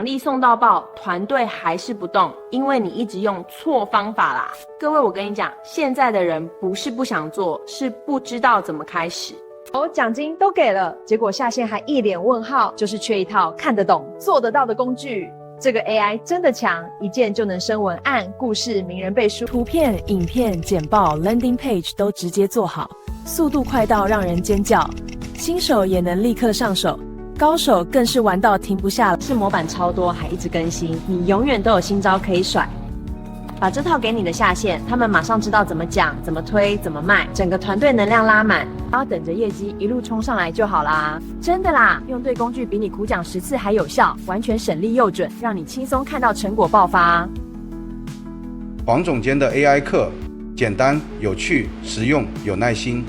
力送到爆，团队还是不动，因为你一直用错方法啦。各位，我跟你讲，现在的人不是不想做，是不知道怎么开始。奖金都给了，结果下线还一脸问号，就是缺一套看得懂、做得到的工具。这个 AI 真的强，一键就能生文案、故事、名人背书、图片、影片、简报、landing page 都直接做好，速度快到让人尖叫。新手也能立刻上手，高手更是玩到停不下来。是模板超多，还一直更新，你永远都有新招可以甩。把这套给你的下线，他们马上知道怎么讲、怎么推、怎么卖，整个团队能量拉满，然后等着业绩一路冲上来就好啦。真的啦，用对工具比你苦讲10次还有效，完全省力又准，让你轻松看到成果爆发。黄总监的 AI 课，简单、有趣、实用、有耐心。